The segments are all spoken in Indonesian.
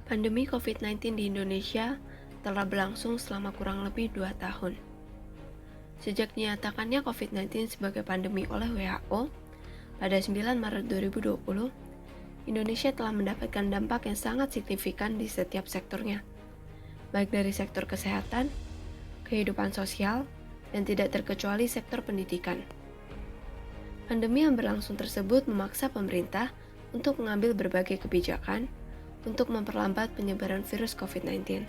Pandemi COVID-19 di Indonesia telah berlangsung selama kurang lebih 2 tahun. Sejak dinyatakannya COVID-19 sebagai pandemi oleh WHO pada 9 Maret 2020, Indonesia telah mendapatkan dampak yang sangat signifikan di setiap sektornya, baik dari sektor kesehatan, kehidupan sosial, dan tidak terkecuali sektor pendidikan. Pandemi yang berlangsung tersebut memaksa pemerintah untuk mengambil berbagai kebijakan untuk memperlambat penyebaran virus COVID-19.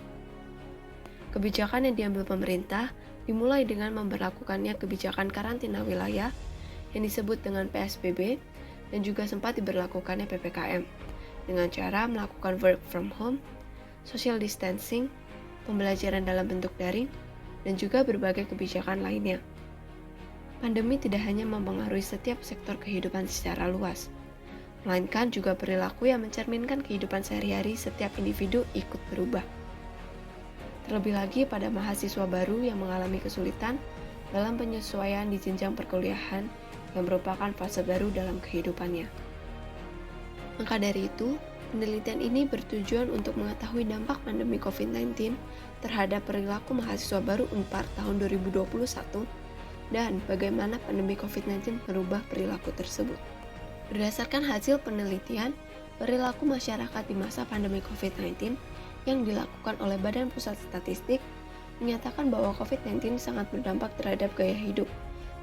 Kebijakan yang diambil pemerintah dimulai dengan memberlakukannya kebijakan karantina wilayah yang disebut dengan PSBB dan juga sempat diberlakukannya PPKM dengan cara melakukan work from home, social distancing, pembelajaran dalam bentuk daring, dan juga berbagai kebijakan lainnya. Pandemi tidak hanya mempengaruhi setiap sektor kehidupan secara luas, melainkan juga perilaku yang mencerminkan kehidupan sehari-hari setiap individu ikut berubah. Terlebih lagi pada mahasiswa baru yang mengalami kesulitan dalam penyesuaian di jenjang perkuliahan yang merupakan fase baru dalam kehidupannya. Maka dari itu, penelitian ini bertujuan untuk mengetahui dampak pandemi COVID-19 terhadap perilaku mahasiswa baru Unpar tahun 2021 dan bagaimana pandemi COVID-19 merubah perilaku tersebut. Berdasarkan hasil penelitian, perilaku masyarakat di masa pandemi COVID-19 yang dilakukan oleh Badan Pusat Statistik menyatakan bahwa COVID-19 sangat berdampak terhadap gaya hidup,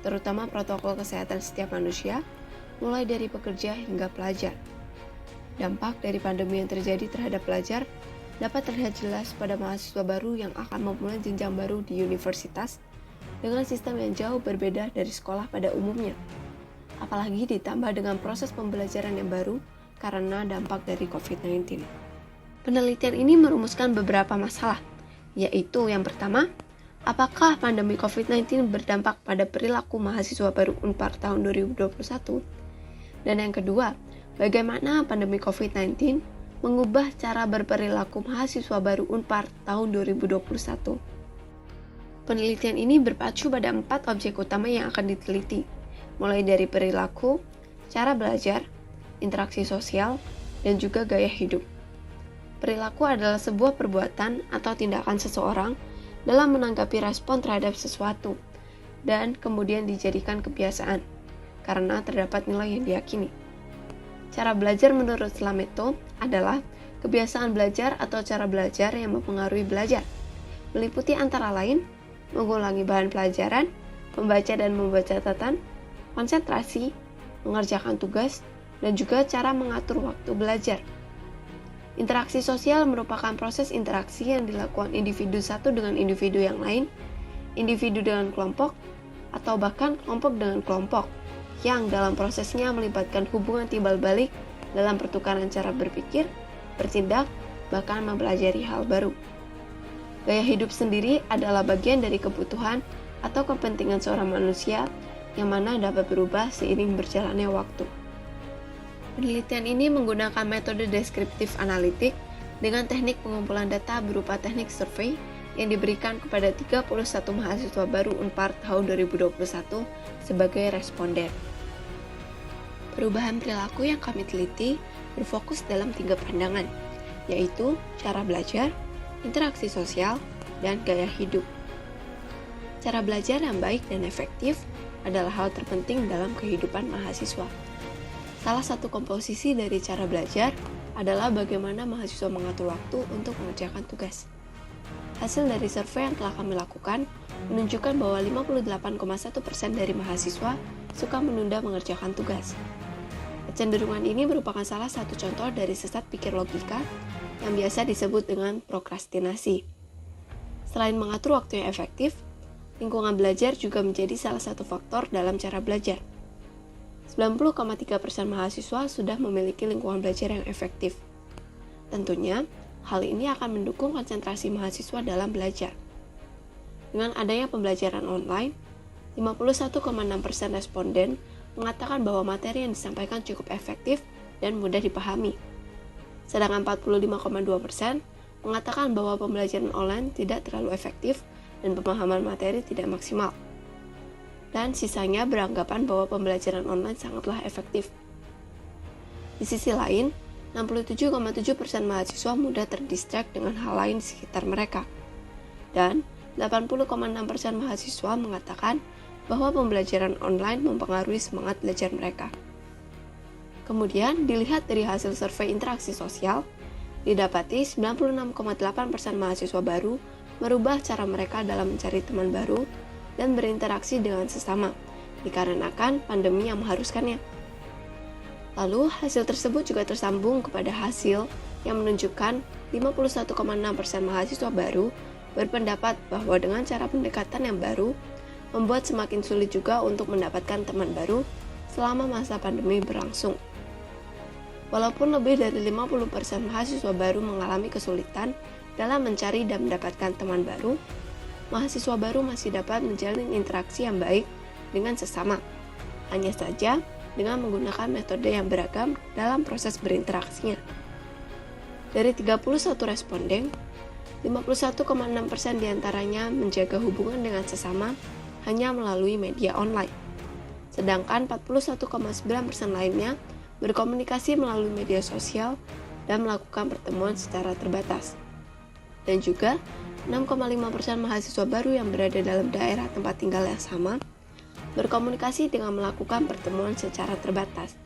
terutama protokol kesehatan setiap manusia, mulai dari pekerja hingga pelajar. Dampak dari pandemi yang terjadi terhadap pelajar dapat terlihat jelas pada mahasiswa baru yang akan memulai jenjang baru di universitas dengan sistem yang jauh berbeda dari sekolah pada umumnya. Apalagi ditambah dengan proses pembelajaran yang baru karena dampak dari COVID-19. Penelitian ini merumuskan beberapa masalah, yaitu yang pertama, apakah pandemi COVID-19 berdampak pada perilaku mahasiswa baru Unpar tahun 2021? Dan yang kedua, bagaimana pandemi COVID-19 mengubah cara berperilaku mahasiswa baru Unpar tahun 2021? Penelitian ini berpacu pada 4 objek utama yang akan diteliti, mulai dari perilaku, cara belajar, interaksi sosial, dan juga gaya hidup. Perilaku adalah sebuah perbuatan atau tindakan seseorang dalam menanggapi respon terhadap sesuatu, dan kemudian dijadikan kebiasaan, karena terdapat nilai yang diyakini. Cara belajar menurut Slameto adalah kebiasaan belajar atau cara belajar yang mempengaruhi belajar, meliputi antara lain, mengulangi bahan pelajaran, membaca dan membuat catatan, konsentrasi, mengerjakan tugas, dan juga cara mengatur waktu belajar. Interaksi sosial merupakan proses interaksi yang dilakukan individu satu dengan individu yang lain, individu dengan kelompok, atau bahkan kelompok dengan kelompok, yang dalam prosesnya melibatkan hubungan timbal balik dalam pertukaran cara berpikir, bertindak, bahkan mempelajari hal baru. Gaya hidup sendiri adalah bagian dari kebutuhan atau kepentingan seorang manusia yang mana dapat berubah seiring berjalannya waktu. Penelitian ini menggunakan metode deskriptif analitik dengan teknik pengumpulan data berupa teknik survei yang diberikan kepada 31 mahasiswa baru Unpar tahun 2021 sebagai responden. Perubahan perilaku yang kami teliti berfokus dalam 3 pandangan, yaitu cara belajar, interaksi sosial, dan gaya hidup. Cara belajar yang baik dan efektif adalah hal terpenting dalam kehidupan mahasiswa. Salah satu komposisi dari cara belajar adalah bagaimana mahasiswa mengatur waktu untuk mengerjakan tugas. Hasil dari survei yang telah kami lakukan menunjukkan bahwa 58,1% dari mahasiswa suka menunda mengerjakan tugas. Kecenderungan ini merupakan salah satu contoh dari sesat pikir logika yang biasa disebut dengan prokrastinasi. Selain mengatur waktu yang efektif, lingkungan belajar juga menjadi salah satu faktor dalam cara belajar. 90,3% mahasiswa sudah memiliki lingkungan belajar yang efektif. Tentunya, hal ini akan mendukung konsentrasi mahasiswa dalam belajar. Dengan adanya pembelajaran online, 51,6% responden mengatakan bahwa materi yang disampaikan cukup efektif dan mudah dipahami. Sedangkan 45,2% mengatakan bahwa pembelajaran online tidak terlalu efektif dan pemahaman materi tidak maksimal. Dan sisanya beranggapan bahwa pembelajaran online sangatlah efektif. Di sisi lain, 67,7% mahasiswa mudah terdistract dengan hal lain di sekitar mereka. Dan 80,6% mahasiswa mengatakan bahwa pembelajaran online mempengaruhi semangat belajar mereka. Kemudian, dilihat dari hasil survei interaksi sosial, didapati 96,8% mahasiswa baru merubah cara mereka dalam mencari teman baru dan berinteraksi dengan sesama, dikarenakan pandemi yang mengharuskannya. Lalu, hasil tersebut juga tersambung kepada hasil yang menunjukkan 51,6% mahasiswa baru berpendapat bahwa dengan cara pendekatan yang baru, membuat semakin sulit juga untuk mendapatkan teman baru selama masa pandemi berlangsung. Walaupun lebih dari 50% mahasiswa baru mengalami kesulitan dalam mencari dan mendapatkan teman baru, mahasiswa baru masih dapat menjalin interaksi yang baik dengan sesama. Hanya saja dengan menggunakan metode yang beragam dalam proses berinteraksinya. Dari 31 responden, 51,6% diantaranya menjaga hubungan dengan sesama hanya melalui media online. Sedangkan 41,9% lainnya berkomunikasi melalui media sosial dan melakukan pertemuan secara terbatas. Dan juga 6,5% mahasiswa baru yang berada dalam daerah tempat tinggal yang sama berkomunikasi dengan melakukan pertemuan secara terbatas.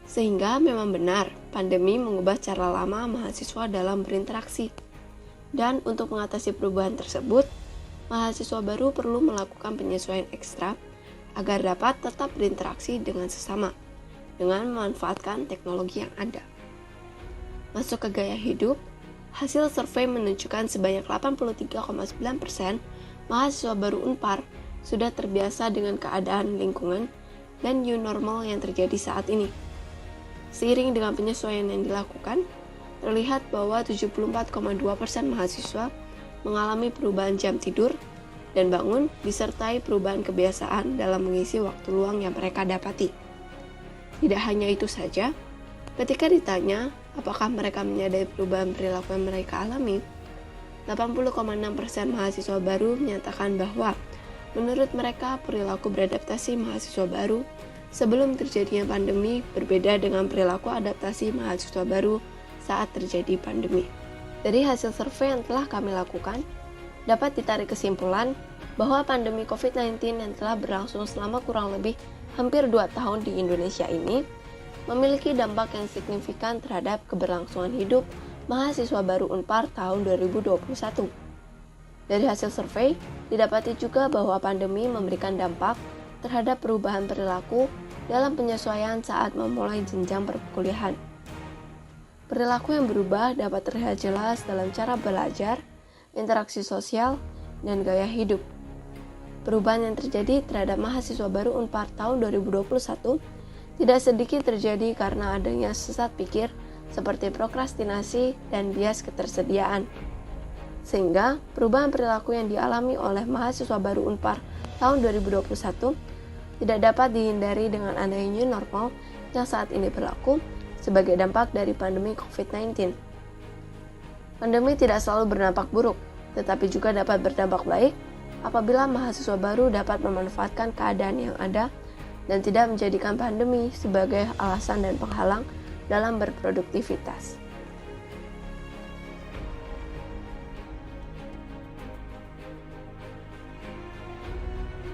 Sehingga memang benar, pandemi mengubah cara lama mahasiswa dalam berinteraksi. Dan untuk mengatasi perubahan tersebut, mahasiswa baru perlu melakukan penyesuaian ekstra agar dapat tetap berinteraksi dengan sesama, dengan memanfaatkan teknologi yang ada. Masuk ke gaya hidup, hasil survei menunjukkan sebanyak 83,9% mahasiswa baru Unpar sudah terbiasa dengan keadaan lingkungan dan new normal yang terjadi saat ini. Seiring dengan penyesuaian yang dilakukan, terlihat bahwa 74,2% mahasiswa mengalami perubahan jam tidur dan bangun disertai perubahan kebiasaan dalam mengisi waktu luang yang mereka dapati. Tidak hanya itu saja, ketika ditanya apakah mereka menyadari perubahan perilaku yang mereka alami, 80,6% mahasiswa baru menyatakan bahwa menurut mereka perilaku beradaptasi mahasiswa baru sebelum terjadinya pandemi berbeda dengan perilaku adaptasi mahasiswa baru saat terjadi pandemi. Dari hasil survei yang telah kami lakukan, dapat ditarik kesimpulan bahwa pandemi COVID-19 yang telah berlangsung selama kurang lebih hampir 2 tahun di Indonesia ini memiliki dampak yang signifikan terhadap keberlangsungan hidup mahasiswa baru Unpar tahun 2021. Dari hasil survei, didapati juga bahwa pandemi memberikan dampak terhadap perubahan perilaku dalam penyesuaian saat memulai jenjang perkuliahan. Perilaku yang berubah dapat terlihat jelas dalam cara belajar, interaksi sosial, dan gaya hidup. Perubahan yang terjadi terhadap mahasiswa baru Unpar tahun 2021 tidak sedikit terjadi karena adanya sesat pikir seperti prokrastinasi dan bias ketersediaan. Sehingga perubahan perilaku yang dialami oleh mahasiswa baru Unpar tahun 2021 tidak dapat dihindari dengan adanya new normal yang saat ini berlaku sebagai dampak dari pandemi COVID-19. Pandemi tidak selalu berdampak buruk, tetapi juga dapat berdampak baik apabila mahasiswa baru dapat memanfaatkan keadaan yang ada dan tidak menjadikan pandemi sebagai alasan dan penghalang dalam berproduktivitas.